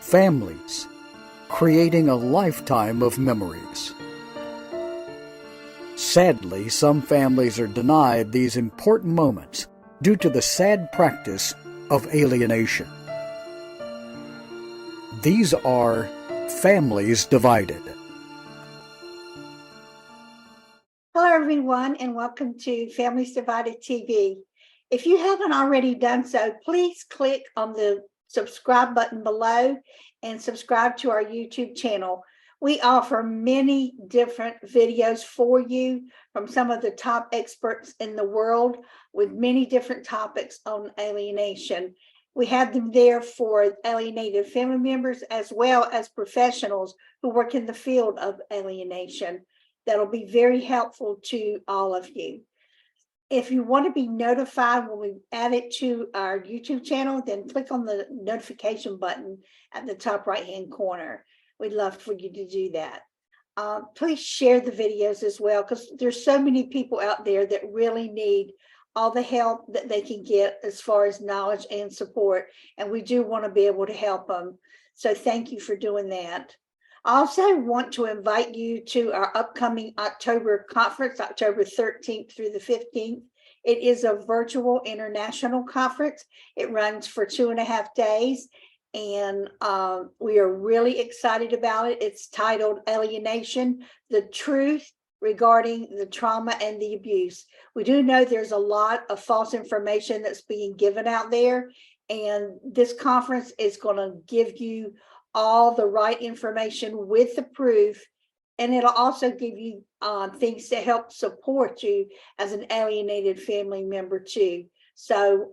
families, creating a lifetime of memories. Sadly, some families are denied these important moments due to the sad practice of alienation. These are families divided. Hello, everyone, and welcome to Families Divided TV. If you haven't already done so, please click on the subscribe button below and subscribe to our YouTube channel. We offer many different videos for you from some of the top experts in the world with many different topics on alienation. We have them there for alienated family members as well as professionals who work in the field of alienation. That'll be very helpful to all of you. If you want to be notified when we add it to our YouTube channel, then click on the notification button at the top right-hand corner. We'd love for you to do that. Please share the videos as well, because there's so many people out there that really need all the help that they can get as far as knowledge and support, and we do want to be able to help them. So thank you for doing that. I also want to invite you to our upcoming October conference, October 13th through the 15th. It is a virtual international conference. It runs for 2.5 days, and we are really excited about it. It's titled Alienation, the Truth Regarding the Trauma and the Abuse. We do know there's a lot of false information that's being given out there, and this conference is going to give you all the right information with the proof, and it'll also give you things to help support you as an alienated family member too. So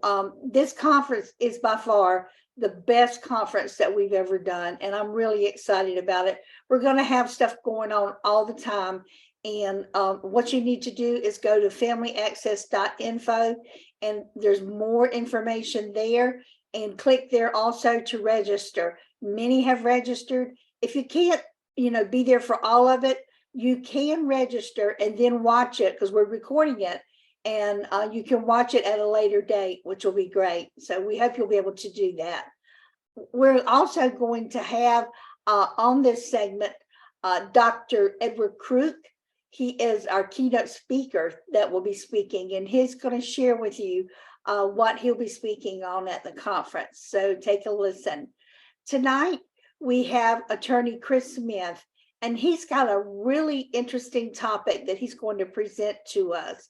this conference is by far the best conference that we've ever done, and I'm really excited about it. We're going to have stuff going on all the time, and what you need to do is go to familyaccess.info, and there's more information there, and click there also to register. Many have registered. If you can't, be there for all of it, you can register and then watch it, because we're recording it, and you can watch it at a later date, which will be great. So we hope you'll be able to do that. We're also going to have on this segment Dr. Edward Crook. He is our keynote speaker that will be speaking, and he's going to share with you what he'll be speaking on at the conference. So take a listen. Tonight, we have attorney Chris Smith, and he's got a really interesting topic that he's going to present to us.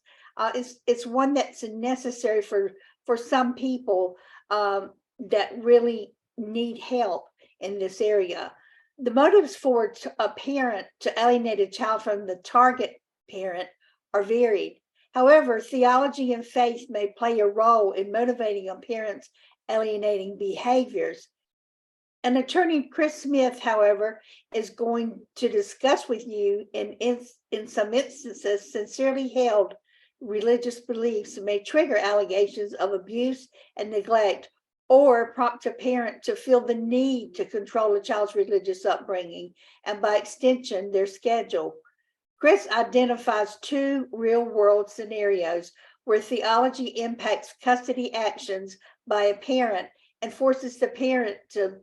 It's one that's necessary for some people that really need help in this area. The motives for a parent to alienate a child from the target parent are varied. However, theology and faith may play a role in motivating a parent's alienating behaviors. And attorney Chris Smith, however, is going to discuss with you in some instances, sincerely held religious beliefs may trigger allegations of abuse and neglect, or prompt a parent to feel the need to control a child's religious upbringing and, by extension, their schedule. Chris identifies 2 real-world scenarios where theology impacts custody actions by a parent and forces the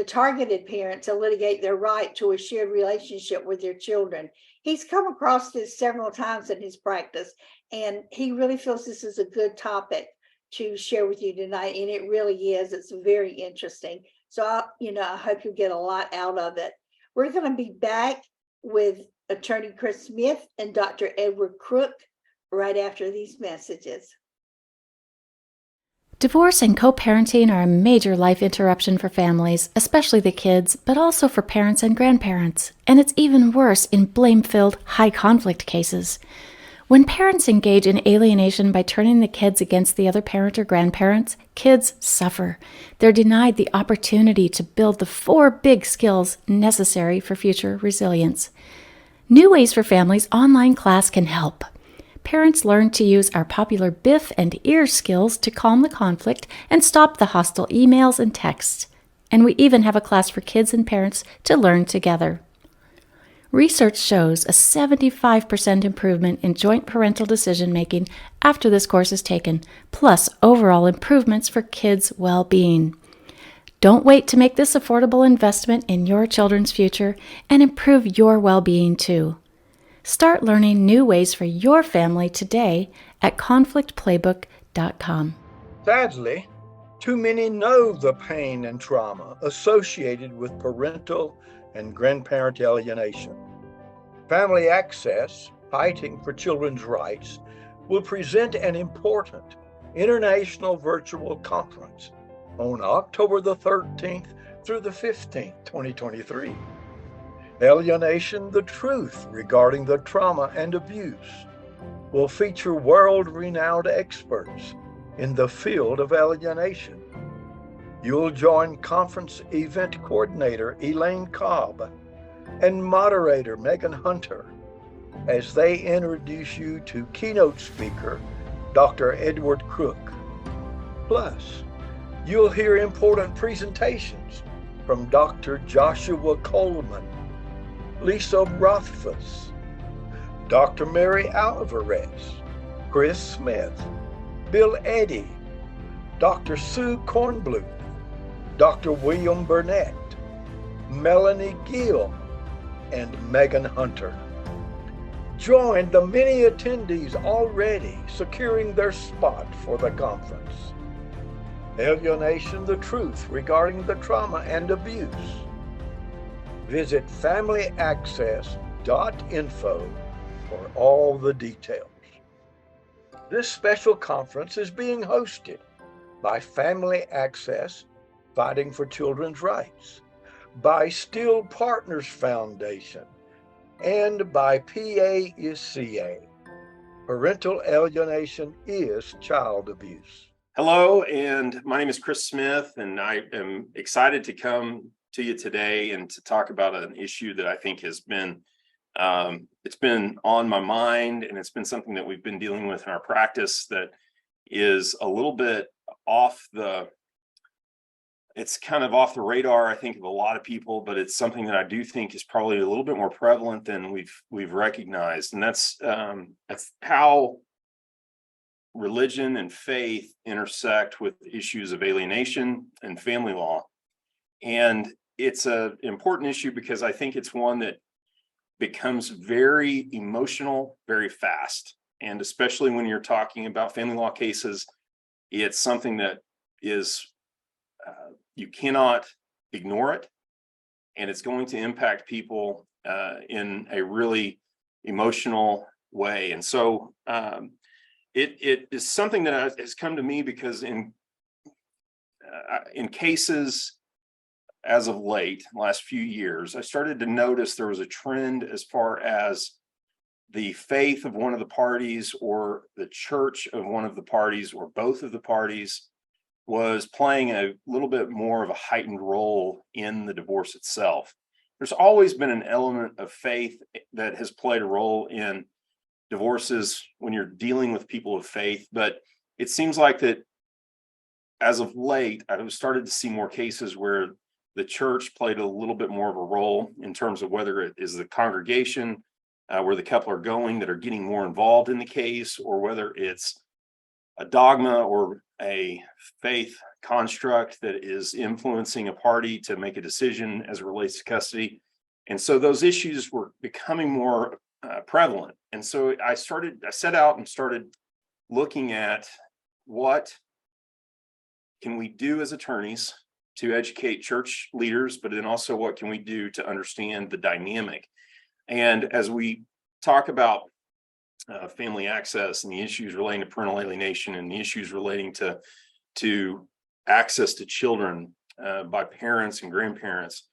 targeted parent to litigate their right to a shared relationship with their children. He's come across this several times in his practice, and he really feels this is a good topic to share with you tonight, and it really is. It's very interesting. So, I hope you get a lot out of it. We're going to be back with attorney Chris Smith and Dr. Edward Crook right after these messages. Divorce and co-parenting are a major life interruption for families, especially the kids, but also for parents and grandparents. And it's even worse in blame-filled, high-conflict cases. When parents engage in alienation by turning the kids against the other parent or grandparents, kids suffer. They're denied the opportunity to build the 4 big skills necessary for future resilience. New Ways for Families online class can help. Parents learn to use our popular BIF and EAR skills to calm the conflict and stop the hostile emails and texts. And we even have a class for kids and parents to learn together. Research shows a 75% improvement in joint parental decision-making after this course is taken, plus overall improvements for kids' well-being. Don't wait to make this affordable investment in your children's future and improve your well-being too. Start learning new ways for your family today at conflictplaybook.com. Sadly, too many know the pain and trauma associated with parental and grandparent alienation. Family Access, Fighting for Children's Rights, will present an important international virtual conference on October the 13th through the 15th, 2023. Alienation, the Truth Regarding the Trauma and Abuse will feature world-renowned experts in the field of alienation. You'll join conference event coordinator Elaine Cobb and moderator Megan Hunter as they introduce you to keynote speaker Dr. Edward Crook. Plus, you'll hear important presentations from Dr. Joshua Coleman, Lisa Rothfuss, Dr. Mary Alvarez, Chris Smith, Bill Eddy, Dr. Sue Kornbluth, Dr. William Burnett, Melanie Gill, and Megan Hunter. Join the many attendees already securing their spot for the conference. Alienation, the Truth Regarding the Trauma and Abuse. Visit familyaccess.info for all the details. This special conference is being hosted by Family Access, Fighting for Children's Rights, by Still Partners Foundation, and by PASCA. Parental alienation is child abuse. Hello, and my name is Chris Smith, and I am excited to come to you today and to talk about an issue that I think has been it's been on my mind, and it's been something that we've been dealing with in our practice that is a little bit it's kind of off the radar, I think, of a lot of people, but it's something that I do think is probably a little bit more prevalent than we've recognized, and that's how religion and faith intersect with issues of alienation and family law. And it's an important issue because I think it's one that becomes very emotional very fast. And especially when you're talking about family law cases, it's something that is, you cannot ignore it. And it's going to impact people in a really emotional way. And so it is something that has come to me because in cases as of late, last few years, I started to notice there was a trend as far as the faith of one of the parties or the church of one of the parties or both of the parties was playing a little bit more of a heightened role in the divorce itself. There's always been an element of faith that has played a role in divorces when you're dealing with people of faith, but it seems like that as of late, I've started to see more cases where the church played a little bit more of a role in terms of whether it is the congregation where the couple are going that are getting more involved in the case, or whether it's a dogma or a faith construct that is influencing a party to make a decision as it relates to custody. And so those issues were becoming more prevalent. And so I set out and started looking at what can we do as attorneys to educate church leaders, but then also what can we do to understand the dynamic. And as we talk about family access and the issues relating to parental alienation and the issues relating to access to children by parents and grandparents,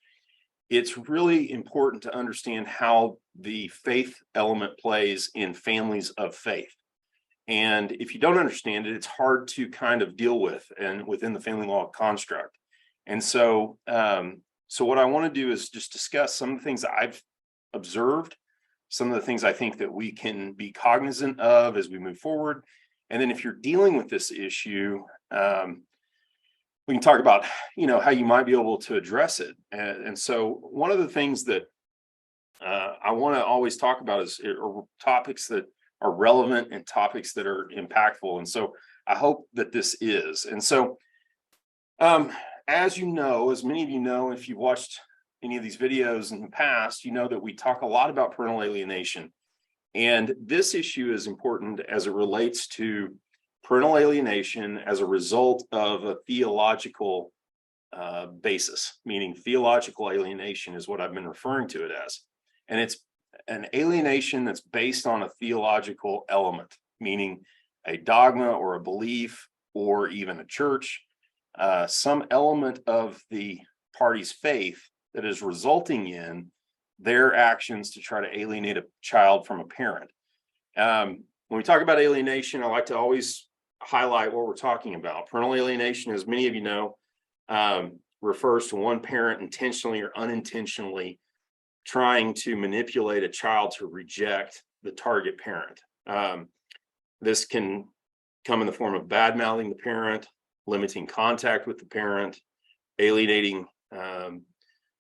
it's really important to understand how the faith element plays in families of faith. And if you don't understand it, it's hard to kind of deal with and within the family law construct. And so what I want to do is just discuss some of the things that I've observed, some of the things I think that we can be cognizant of as we move forward. And then if you're dealing with this issue, we can talk about, how you might be able to address it. And so one of the things that I want to always talk about is topics that are relevant and topics that are impactful. And so I hope that this is. And so as you know, as many of you know, if you've watched any of these videos in the past, you know that we talk a lot about parental alienation. And this issue is important as it relates to parental alienation as a result of a theological basis, meaning theological alienation is what I've been referring to it as. And it's an alienation that's based on a theological element, meaning a dogma or a belief or even a church, some element of the party's faith that is resulting in their actions to try to alienate a child from a parent. When we talk about alienation, I like to always highlight what we're talking about. Parental alienation, as many of you know, refers to one parent intentionally or unintentionally trying to manipulate a child to reject the target parent. This can come in the form of bad-mouthing the parent, limiting contact with the parent, alienating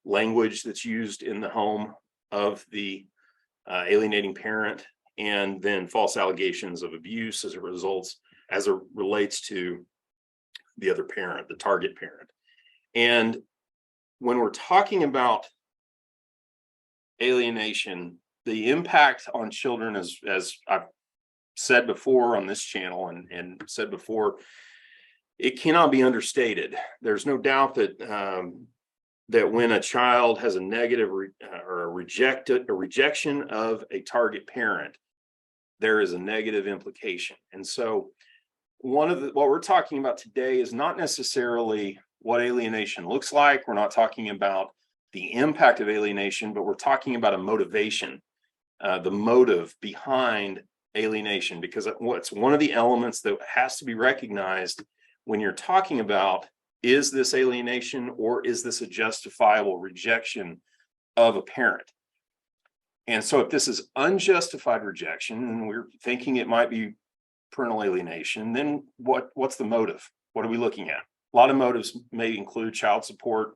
language that's used in the home of the alienating parent, and then false allegations of abuse as it relates to the other parent, the target parent. And when we're talking about alienation, the impact on children, as I've said before on this channel and said before, it cannot be understated. There's no doubt that that when a child has a negative or a rejection of a target parent, there is a negative implication. And so what we're talking about today is not necessarily what alienation looks like. We're not talking about the impact of alienation, but we're talking about a motivation, the motive behind alienation, because it's one of the elements that has to be recognized when you're talking about, is this alienation or is this a justifiable rejection of a parent? And so if this is unjustified rejection, and we're thinking it might be parental alienation, then what's the motive? What are we looking at? A lot of motives may include child support.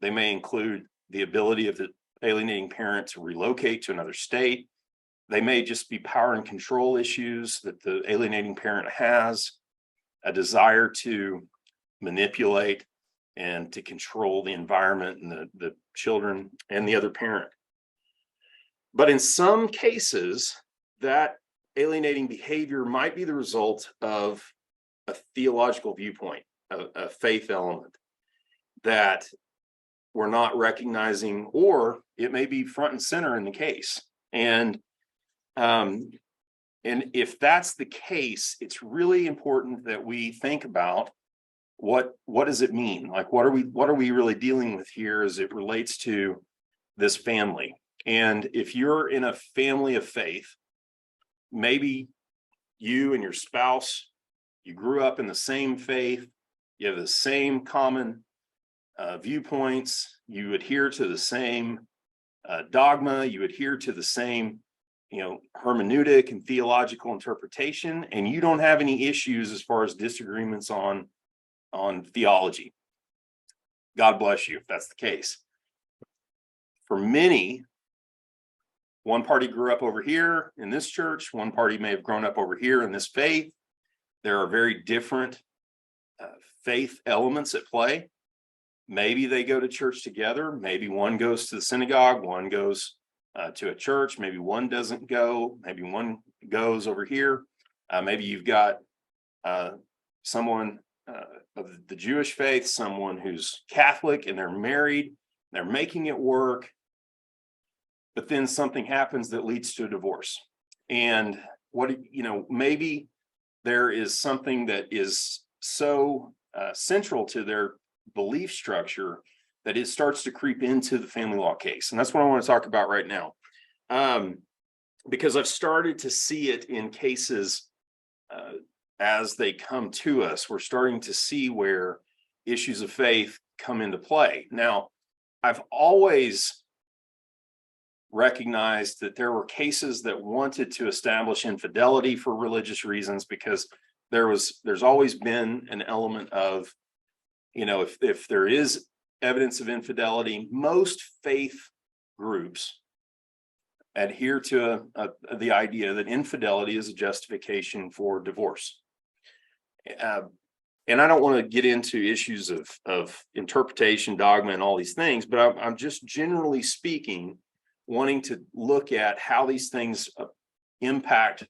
They may include the ability of the alienating parent to relocate to another state. They may just be power and control issues that the alienating parent has, a desire to manipulate and to control the environment and the children and the other parent. But in some cases, that alienating behavior might be the result of a theological viewpoint, a faith element that we're not recognizing, or it may be front and center in the case. And if that's the case, it's really important that we think about what does it mean? Like, what are we really dealing with here as it relates to this family? And if you're in a family of faith, maybe you and your spouse, you grew up in the same faith, you have the same common viewpoints, you adhere to the same dogma, you adhere to the same hermeneutic and theological interpretation, and you don't have any issues as far as disagreements on theology. God bless you if that's the case. For many, one party grew up over here in this church, one party may have grown up over here in this faith. There are very different faith elements at play. Maybe they go to church together. Maybe one goes to the synagogue, one goes to a church. Maybe one doesn't go. Maybe one goes over here. Maybe you've got someone of the Jewish faith, someone who's Catholic, and they're married, they're making it work, but then something happens that leads to a divorce. And maybe there is something that is so central to their belief structure that it starts to creep into the family law case. And that's what I want to talk about right now. Because I've started to see it in cases as they come to us. We're starting to see where issues of faith come into play. Now, I've always recognized that there were cases that wanted to establish infidelity for religious reasons, because there's always been an element of, if there is evidence of infidelity, most faith groups adhere to the idea that infidelity is a justification for divorce. and I don't want to get into issues of interpretation, dogma, and all these things, but I'm just generally speaking, wanting to look at how these things impact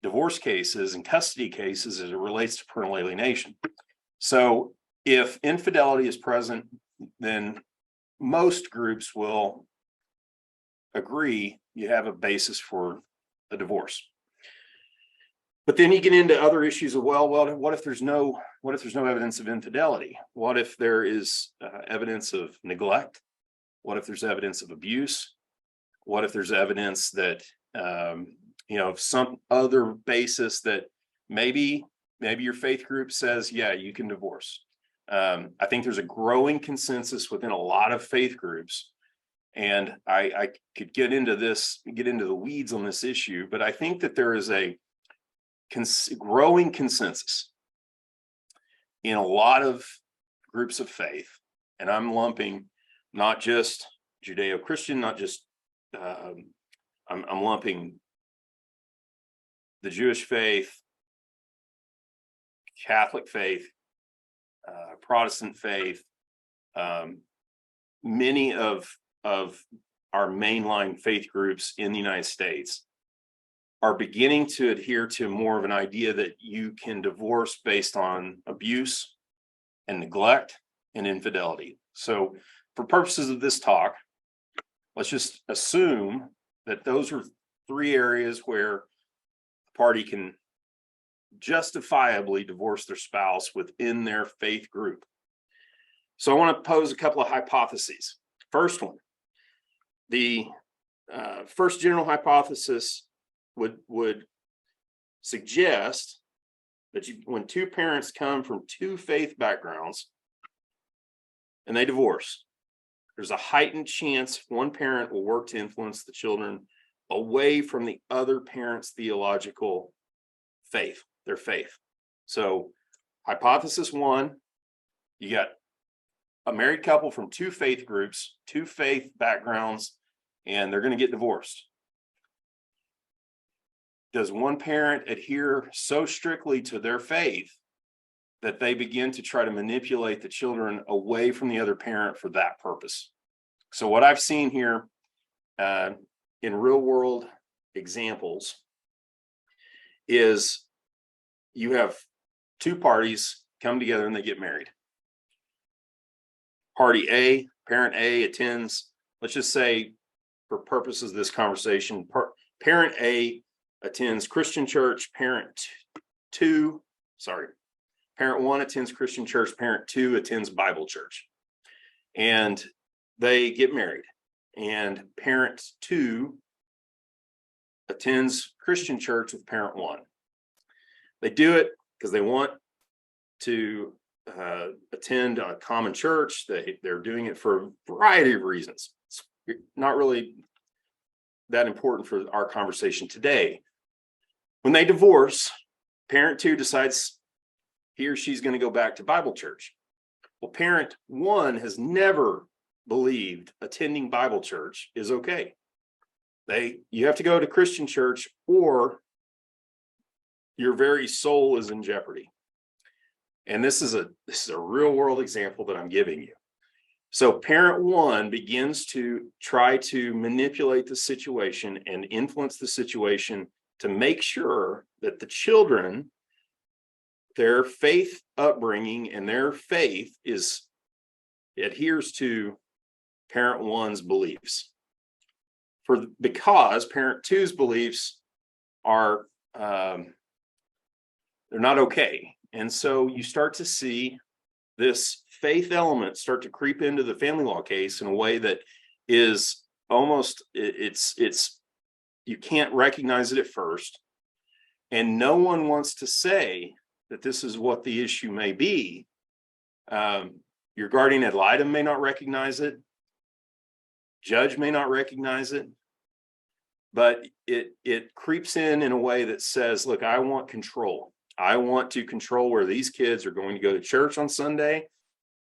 divorce cases and custody cases as it relates to parental alienation. So if infidelity is present, then most groups will agree you have a basis for a divorce. But then you get into other issues of, well, what if there's no evidence of infidelity? What if there is evidence of neglect? What if there's evidence of abuse? What if there's evidence that of some other basis that maybe your faith group says, yeah, you can divorce. I think there's a growing consensus within a lot of faith groups, and I could get into the weeds on this issue, but I think that there is a growing consensus in a lot of groups of faith, and I'm lumping not just Judeo-Christian, not just I'm lumping the Jewish faith, Catholic faith, Protestant faith, many of our mainline faith groups in the United States are beginning to adhere to more of an idea that you can divorce based on abuse and neglect and infidelity. So for purposes of this talk, let's just assume that those are three areas where the party can justifiably divorce their spouse within their faith group. So I want to pose a couple of hypotheses. First one, the first general hypothesis would suggest that when two parents come from two faith backgrounds and they divorce, there's a heightened chance one parent will work to influence the children away from the other parent's theological faith, their faith. So hypothesis one, you got a married couple from two faith groups, two faith backgrounds, and they're going to get divorced. Does one parent adhere so strictly to their faith that they begin to try to manipulate the children away from the other parent for that purpose? So what I've seen here in real world examples is you have two parties come together and they get married. Party A, parent A attends, let's just say for purposes of this conversation, parent A attends Christian church, parent one attends Christian church, parent two attends Bible church. And they get married, and parent two attends Christian church with parent one. They do it because they want to attend a common church. They're doing it for a variety of reasons. It's not really that important for our conversation today. When they divorce, parent two decides he or she's going to go back to Bible church. Well, parent one has never believed attending Bible church is okay. You have to go to Christian church or your very soul is in jeopardy. And this is a real world example that I'm giving you. So parent one begins to try to manipulate the situation and influence the situation to make sure that the children, their faith upbringing and their faith adheres to parent one's beliefs. Because parent two's beliefs are they're not okay. And so you start to see this faith element start to creep into the family law case in a way that is almost, you can't recognize it at first. And no one wants to say that this is what the issue may be. Your guardian ad litem may not recognize it. Judge may not recognize it. But it creeps in a way that says, look, I want control. I want to control where these kids are going to go to church on Sunday.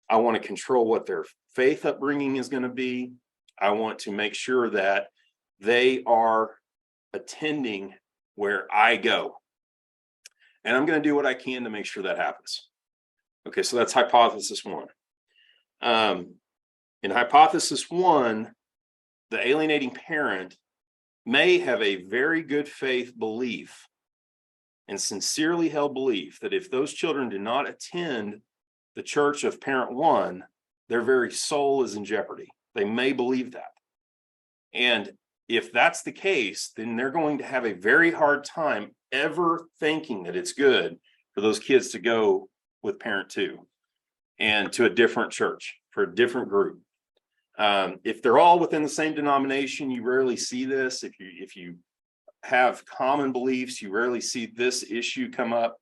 I want to control what their faith upbringing is going to be. I want to make sure that they are attending where I go. And I'm going to do what I can to make sure that happens. Okay, so that's hypothesis one. In hypothesis one, the alienating parent may have a very good faith belief and sincerely held belief that if those children do not attend the church of parent one, their very soul is in jeopardy. They may believe that. And if that's the case, then they're going to have a very hard time ever thinking that it's good for those kids to go with parent two and to a different church for a different group. If they're all within the same denomination, you rarely see this. If you have common beliefs, you rarely see this issue come up.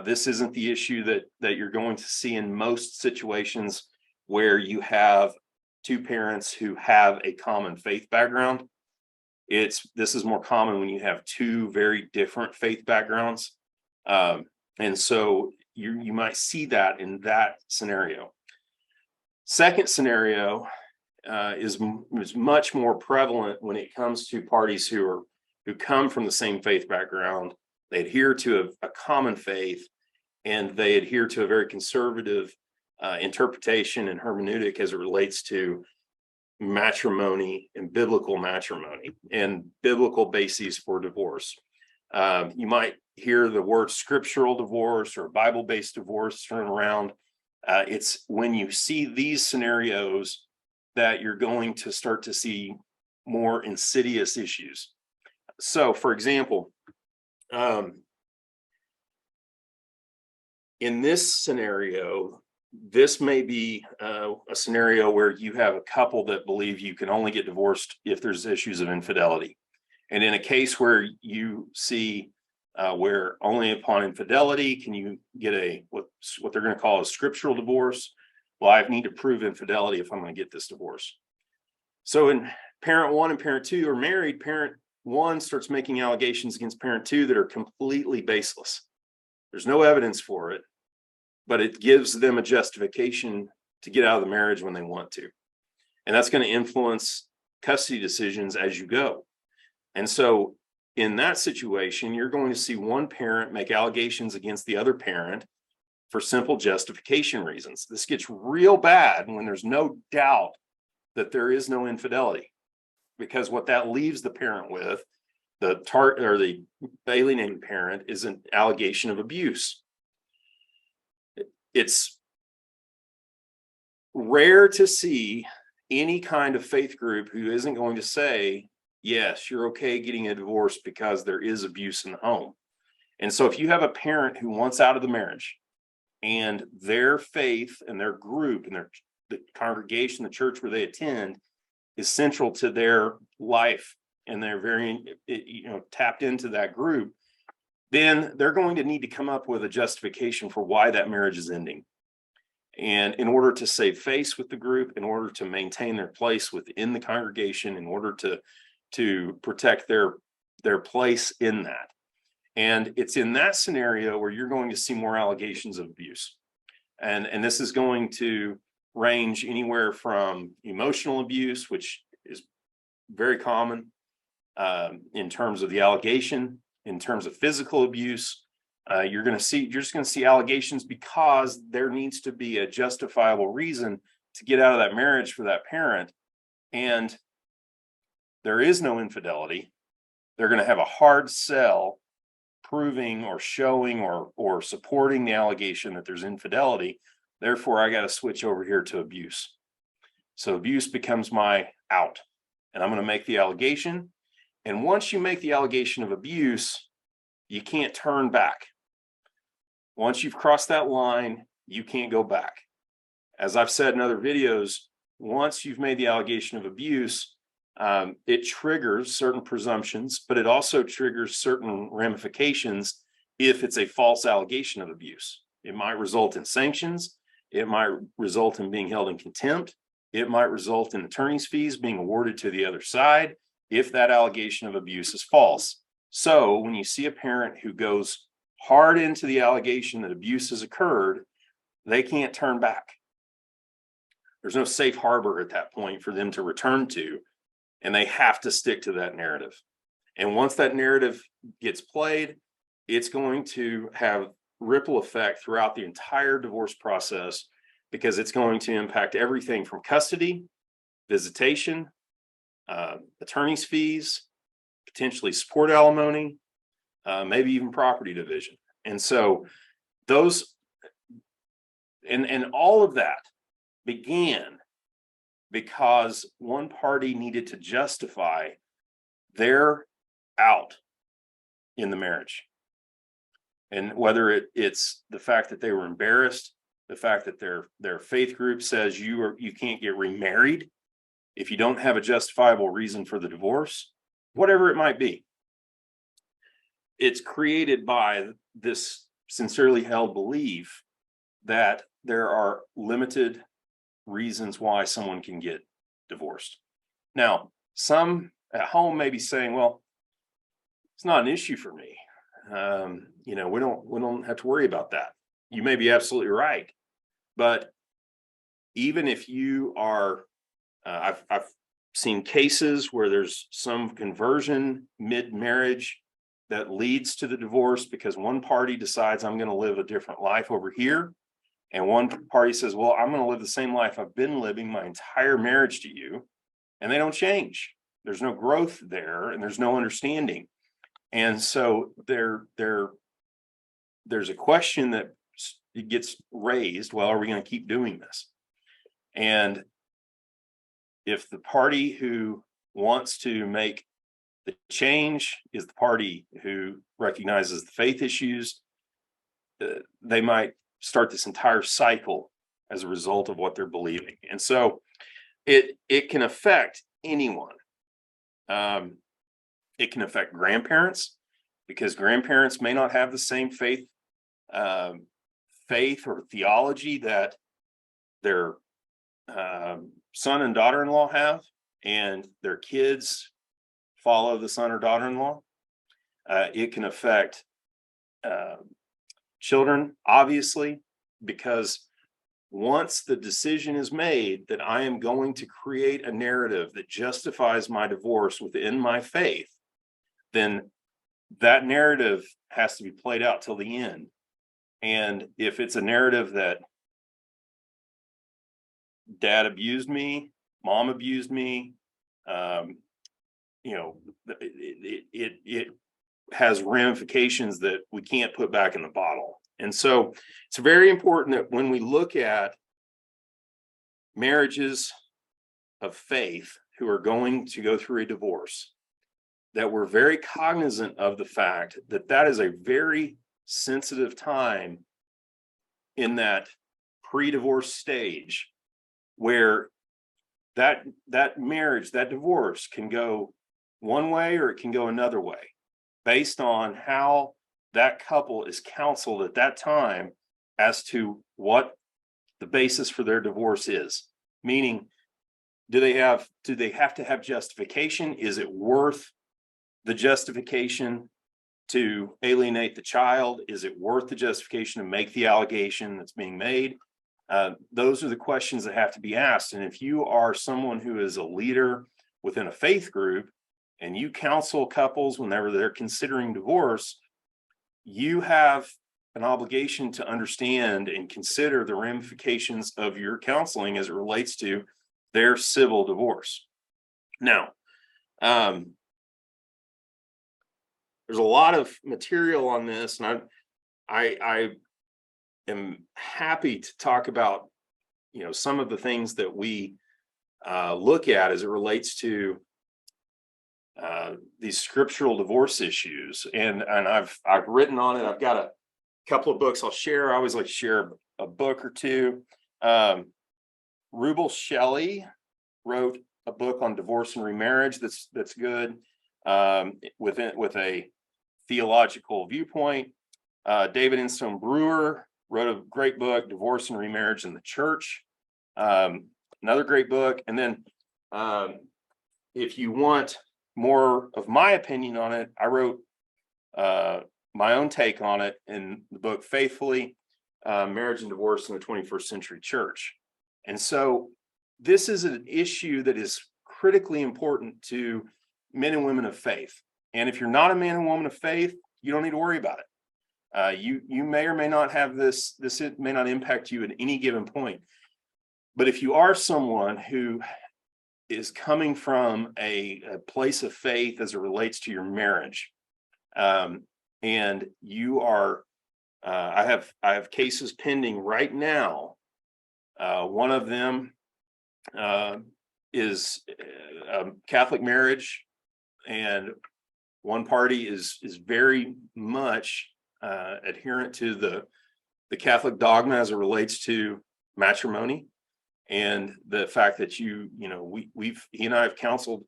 This isn't the issue that you're going to see in most situations where you have two parents who have a common faith background. This is more common when you have two very different faith backgrounds. And so you might see that in that scenario. Second scenario is much more prevalent when it comes to parties who come from the same faith background. They adhere to a common faith, and they adhere to a very conservative interpretation and hermeneutic as it relates to matrimony and biblical matrimony and biblical bases for divorce. You might hear the word scriptural divorce or Bible-based divorce thrown around. It's when you see these scenarios that you're going to start to see more insidious issues. So, for example, in this scenario, this may be a scenario where you have a couple that believe you can only get divorced if there's issues of infidelity. And in a case where you see where only upon infidelity can you get what they're going to call a scriptural divorce. Well, I need to prove infidelity if I'm going to get this divorce. So in parent one and parent two are married, parent one starts making allegations against parent two that are completely baseless. There's no evidence for it, but it gives them a justification to get out of the marriage when they want to. And that's going to influence custody decisions as you go. And so in that situation, you're going to see one parent make allegations against the other parent for simple justification reasons. This gets real bad when there's no doubt that there is no infidelity, because what that leaves the parent with, the alienating parent, is an allegation of abuse. It's rare to see any kind of faith group who isn't going to say, yes, you're okay getting a divorce because there is abuse in the home. And so if you have a parent who wants out of the marriage and their faith and their group and the congregation, the church where they attend is central to their life, and they're very tapped into that group, then they're going to need to come up with a justification for why that marriage is ending. And in order to save face with the group, in order to maintain their place within the congregation, in order to protect their place in that. And it's in that scenario where you're going to see more allegations of abuse. And this is going to range anywhere from emotional abuse, which is very common in terms of the allegation, in terms of physical abuse. You're just going to see allegations because there needs to be a justifiable reason to get out of that marriage for that parent. And there is no infidelity. They're going to have a hard sell proving or showing or supporting the allegation that there's infidelity. Therefore, I got to switch over here to abuse. So abuse becomes my out, and I'm going to make the allegation. And once you make the allegation of abuse, you can't turn back. Once you've crossed that line, you can't go back. As I've said in other videos, once you've made the allegation of abuse, it triggers certain presumptions, but it also triggers certain ramifications if it's a false allegation of abuse. It might result in sanctions. It might result in being held in contempt. It might result in attorney's fees being awarded to the other side if that allegation of abuse is false. So when you see a parent who goes hard into the allegation that abuse has occurred, they can't turn back. There's no safe harbor at that point for them to return to, and they have to stick to that narrative. And once that narrative gets played, it's going to have ripple effect throughout the entire divorce process, because it's going to impact everything from custody, visitation, attorney's fees, potentially support alimony, maybe even property division. And so those and all of that began because one party needed to justify their out in the marriage. And whether it's the fact that they were embarrassed, the fact that their faith group says you can't get remarried if you don't have a justifiable reason for the divorce, whatever it might be. It's created by this sincerely held belief that there are limited reasons why someone can get divorced. Now, some at home may be saying, well, it's not an issue for me. We don't have to worry about that. You may be absolutely right. But even if you are, I've seen cases where there's some conversion mid-marriage that leads to the divorce because one party decides I'm going to live a different life over here. And one party says, well, I'm going to live the same life I've been living my entire marriage to you. And they don't change. There's no growth there and there's no understanding. And so there's a question that gets raised. Well, are we going to keep doing this? And if the party who wants to make the change is the party who recognizes the faith issues, they might start this entire cycle as a result of what they're believing. And so it can affect anyone. It can affect grandparents, because grandparents may not have the same faith or theology that their son and daughter-in-law have, and their kids follow the son or daughter-in-law. It can affect children, obviously, because once the decision is made that I am going to create a narrative that justifies my divorce within my faith, then that narrative has to be played out till the end. And if it's a narrative that dad abused me, mom abused me, it has ramifications that we can't put back in the bottle. And so it's very important that when we look at marriages of faith who are going to go through a divorce, that we're very cognizant of the fact that that is a very sensitive time in that pre-divorce stage, where that marriage, that divorce can go one way or it can go another way, based on how that couple is counseled at that time as to what the basis for their divorce is. Meaning, do they have to have justification? Is it worth the justification to alienate the child? Is it worth the justification to make the allegation that's being made? Those are the questions that have to be asked. And if you are someone who is a leader within a faith group and you counsel couples whenever they're considering divorce, you have an obligation to understand and consider the ramifications of your counseling as it relates to their civil divorce. Now, there's a lot of material on this, and I am happy to talk about, some of the things that we look at as it relates to these scriptural divorce issues. And I've written on it. I've got a couple of books I'll share. I always like to share a book or two. Rubel Shelley wrote a book on divorce and remarriage that's good, with a theological viewpoint. David Instone Brewer wrote a great book, Divorce and Remarriage in the Church. Another great book. And then if you want more of my opinion on it, I wrote my own take on it in the book Faithfully, Marriage and Divorce in the 21st Century Church. And so this is an issue that is critically important to men and women of faith. And if you're not a man and woman of faith, you don't need to worry about it. You may or may not have this. This may not impact you at any given point. But if you are someone who is coming from a place of faith as it relates to your marriage, and you are, I have cases pending right now. One of them is a Catholic marriage, and one party is very much adherent to the Catholic dogma as it relates to matrimony, and the fact that he and I have counseled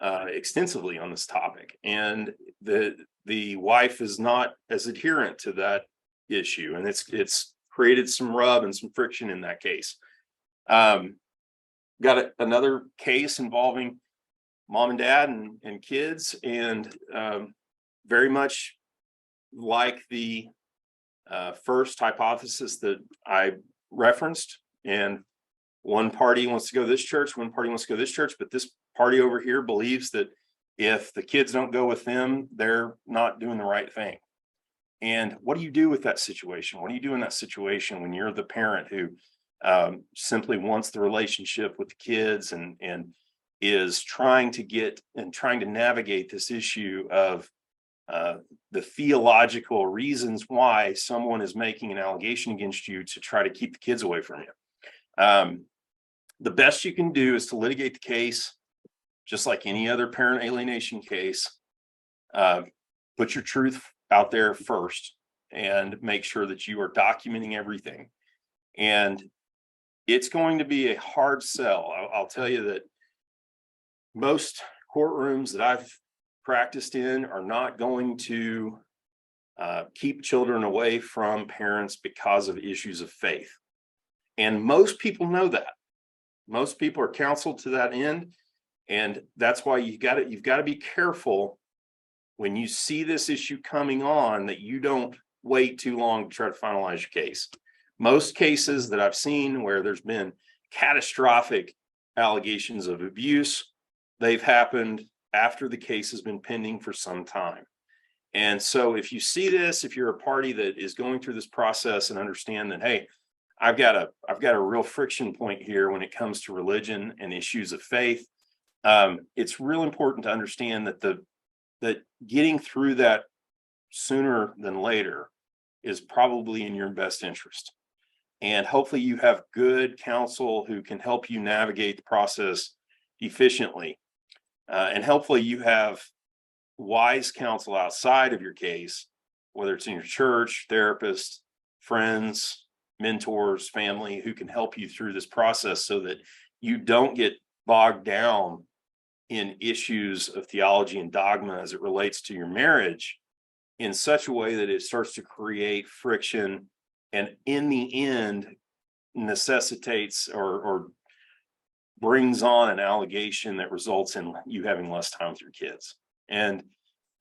extensively on this topic, and the wife is not as adherent to that issue, and it's created some rub and some friction in that case. Got another case involving mom and dad and kids, and very much like the first hypothesis that I referenced, and one party wants to go to this church, one party wants to go to this church, but this party over here believes that if the kids don't go with them, they're not doing the right thing. And what do you do with that situation? What do you do in that situation when you're the parent who simply wants the relationship with the kids and is trying to navigate this issue of the theological reasons why someone is making an allegation against you to try to keep the kids away from you? The best you can do is to litigate the case, just like any other parent alienation case. Put your truth out there first and make sure that you are documenting everything. And it's going to be a hard sell. I'll tell you that most courtrooms that I've practiced in are not going to keep children away from parents because of issues of faith. And most people know that. Most people are counseled to that end. And that's why you've got to be careful when you see this issue coming on, that you don't wait too long to try to finalize your case. Most cases that I've seen where there's been catastrophic allegations of abuse, they've happened after the case has been pending for some time. And so if you see this, if you're a party that is going through this process, and understand that, hey, I've got a real friction point here when it comes to religion and issues of faith, it's real important to understand that getting through that sooner than later is probably in your best interest. And hopefully you have good counsel who can help you navigate the process efficiently. And hopefully you have wise counsel outside of your case, whether it's in your church, therapist, friends, mentors, family, who can help you through this process so that you don't get bogged down in issues of theology and dogma as it relates to your marriage in such a way that it starts to create friction, and in the end necessitates or brings on an allegation that results in you having less time with your kids. And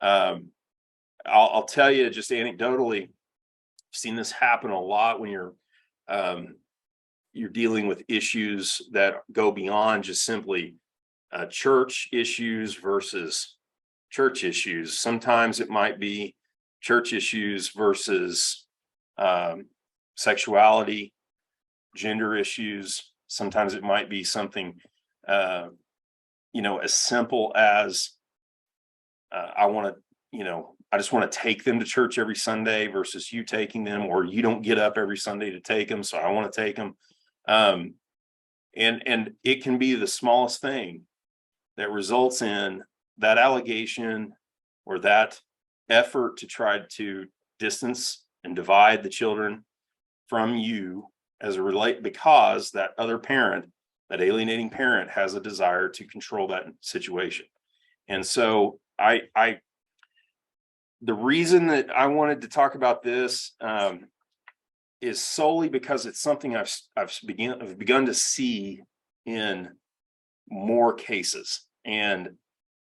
I'll tell you, just anecdotally, I've seen this happen a lot when you're dealing with issues that go beyond just simply church issues versus church issues. Sometimes it might be church issues versus sexuality, gender issues. Sometimes it might be something, as simple as I just want to take them to church every Sunday versus you taking them, or you don't get up every Sunday to take them, so I want to take them. And it can be the smallest thing that results in that allegation or that effort to try to distance and divide the children from you because that other parent, that alienating parent, has a desire to control that situation. And so the reason that I wanted to talk about this is solely because it's something I've begun to see in more cases. And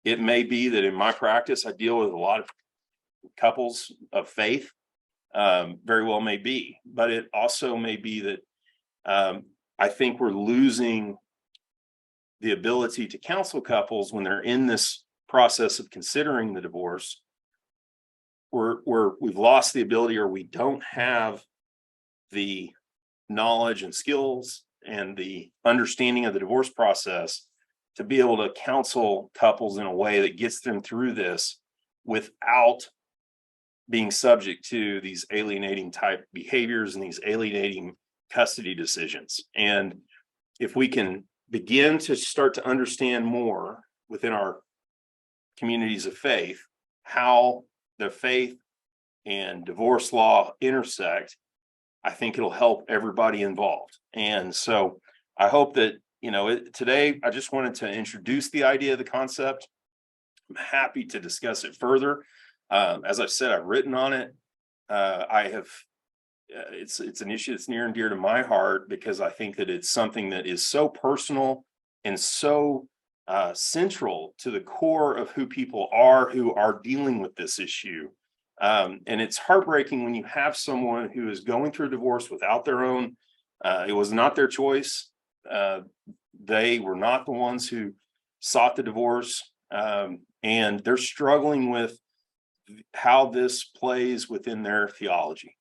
it may be that in my practice, I deal with a lot of couples of faith, very well may be, but it also may be that I think we're losing the ability to counsel couples when they're in this process of considering the divorce. we've lost the ability, or we don't have the knowledge and skills and the understanding of the divorce process to be able to counsel couples in a way that gets them through this without being subject to these alienating type behaviors and these alienating custody decisions. And if we can begin to start to understand more within our communities of faith how the faith and divorce law intersect, I think it'll help everybody involved. And so I hope that, today I just wanted to introduce the idea of the concept. I'm happy to discuss it further. As I've said, I've written on it. It's an issue that's near and dear to my heart because I think that it's something that is so personal and so central to the core of who people are who are dealing with this issue. And it's heartbreaking when you have someone who is going through a divorce without their own. It was not their choice. They were not the ones who sought the divorce, and they're struggling with how this plays within their theology.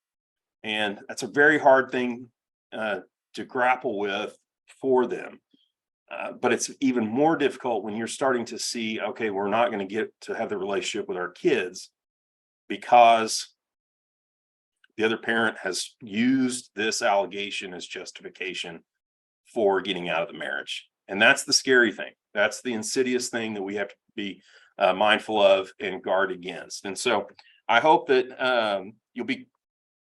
And that's a very hard thing to grapple with for them. But it's even more difficult when you're starting to see, okay, we're not going to get to have the relationship with our kids because the other parent has used this allegation as justification for getting out of the marriage. And that's the scary thing. That's the insidious thing that we have to be mindful of and guard against. And so I hope that you'll be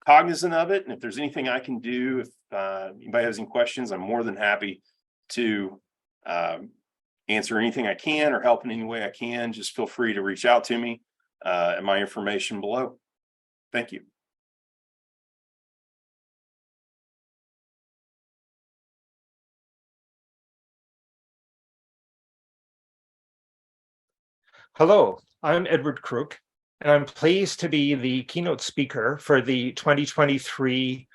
cognizant of it. And if there's anything I can do, if anybody has any questions, I'm more than happy to answer anything I can or help in any way I can. Just feel free to reach out to me at my information below. Thank you. Hello, I'm Edward Crook, and I'm pleased to be the keynote speaker for the 2023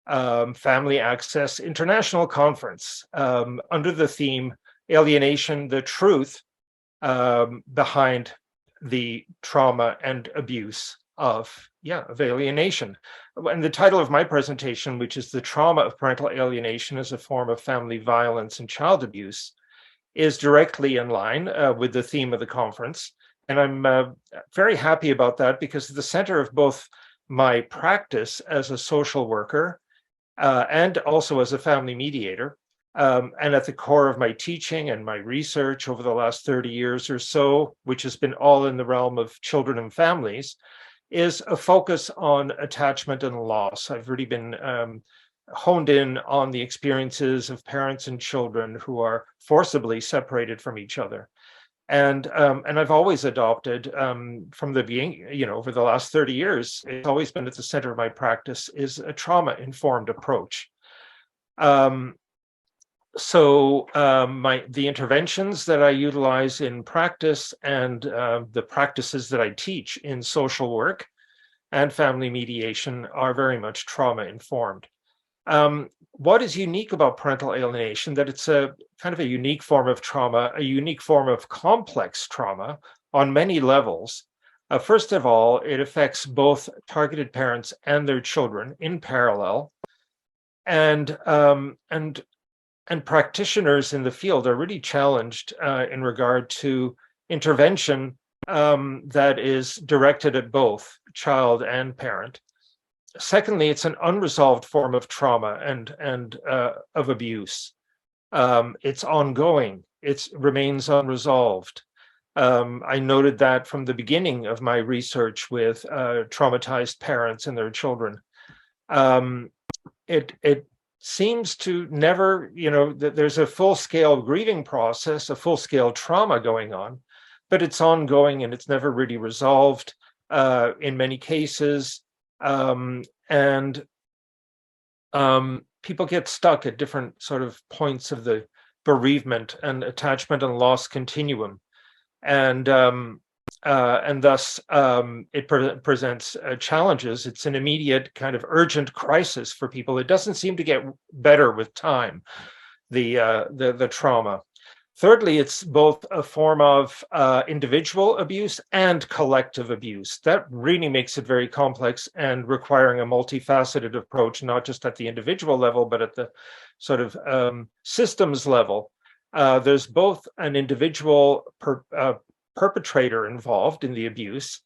Family Access International Conference under the theme Alienation, the Truth Behind the Trauma and Abuse of alienation. And the title of my presentation, which is The Trauma of Parental Alienation as a Form of Family Violence and Child Abuse, is directly in line with the theme of the conference. And I'm very happy about that because at the center of both my practice as a social worker and also as a family mediator, and at the core of my teaching and my research over the last 30 years or so, which has been all in the realm of children and families, is a focus on attachment and loss. I've really been honed in on the experiences of parents and children who are forcibly separated from each other. And I've always adopted from the beginning, over the last 30 years, it's always been at the center of my practice is a trauma-informed approach. The interventions that I utilize in practice and the practices that I teach in social work and family mediation are very much trauma-informed. What is unique about parental alienation? That it's a kind of a unique form of trauma, a unique form of complex trauma on many levels. First of all, it affects both targeted parents and their children in parallel, and practitioners in the field are really challenged in regard to intervention that is directed at both child and parent. Secondly, it's an unresolved form of trauma and of abuse. It's ongoing. It remains unresolved. I noted that from the beginning of my research with traumatized parents and their children. It seems to never, that there's a full-scale grieving process, a full-scale trauma going on, but it's ongoing and it's never really resolved in many cases. People get stuck at different sort of points of the bereavement and attachment and loss continuum, and thus it presents challenges. It's an immediate kind of urgent crisis for people. It doesn't seem to get better with time, the trauma. Thirdly, it's both a form of individual abuse and collective abuse. That really makes it very complex and requiring a multifaceted approach, not just at the individual level, but at the sort of systems level. There's both an individual perpetrator involved in the abuse,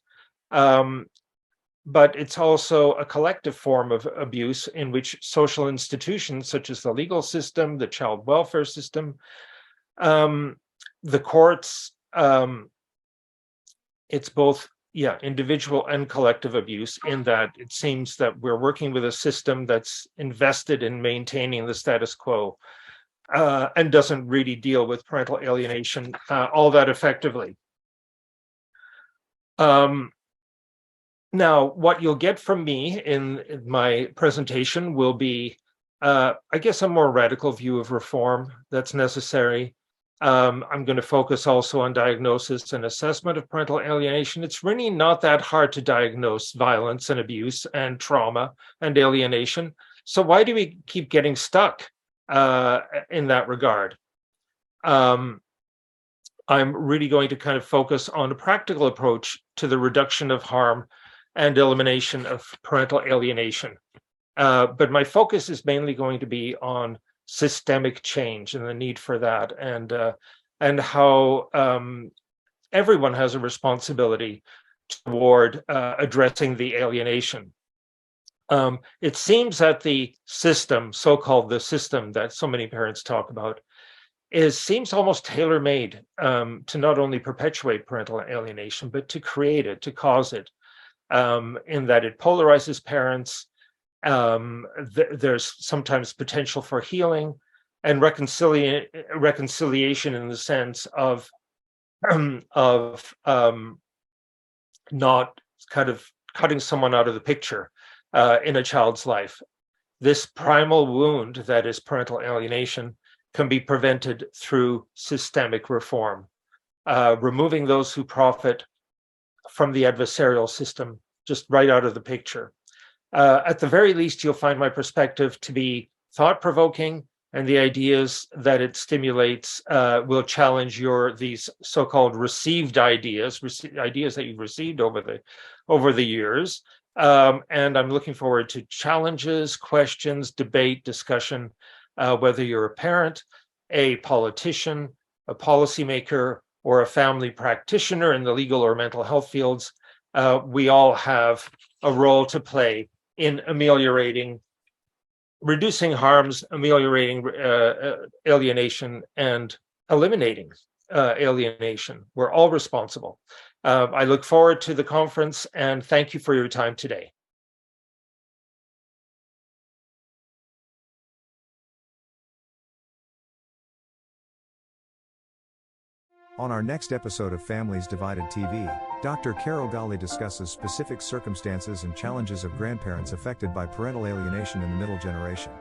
but it's also a collective form of abuse in which social institutions such as the legal system, the child welfare system, the courts, it's both, individual and collective abuse, in that it seems that we're working with a system that's invested in maintaining the status quo and doesn't really deal with parental alienation all that effectively. Now, what you'll get from me in my presentation will be, I guess, a more radical view of reform that's necessary. I'm going to focus also on diagnosis and assessment of parental alienation. It's really not that hard to diagnose violence and abuse and trauma and alienation. So why do we keep getting stuck in that regard? I'm really going to kind of focus on a practical approach to the reduction of harm and elimination of parental alienation. But my focus is mainly going to be on systemic change and the need for that, and how everyone has a responsibility toward addressing the alienation. It seems that the system, so-called the system that so many parents talk about, seems almost tailor-made to not only perpetuate parental alienation, but to create it, to cause it, in that it polarizes parents. There's sometimes potential for healing and reconciliation in the sense of not kind of cutting someone out of the picture in a child's life. This primal wound that is parental alienation can be prevented through systemic reform, removing those who profit from the adversarial system just right out of the picture. At the very least, you'll find my perspective to be thought-provoking, and the ideas that it stimulates will challenge these so-called received ideas, ideas that you've received over the years. And I'm looking forward to challenges, questions, debate, discussion, whether you're a parent, a politician, a policymaker, or a family practitioner in the legal or mental health fields. We all have a role to play in ameliorating, reducing harms, ameliorating alienation, and eliminating alienation. We're all responsible. I look forward to the conference, and thank you for your time today. On our next episode of Families Divided TV, Dr. Carol Gali discusses specific circumstances and challenges of grandparents affected by parental alienation in the middle generation.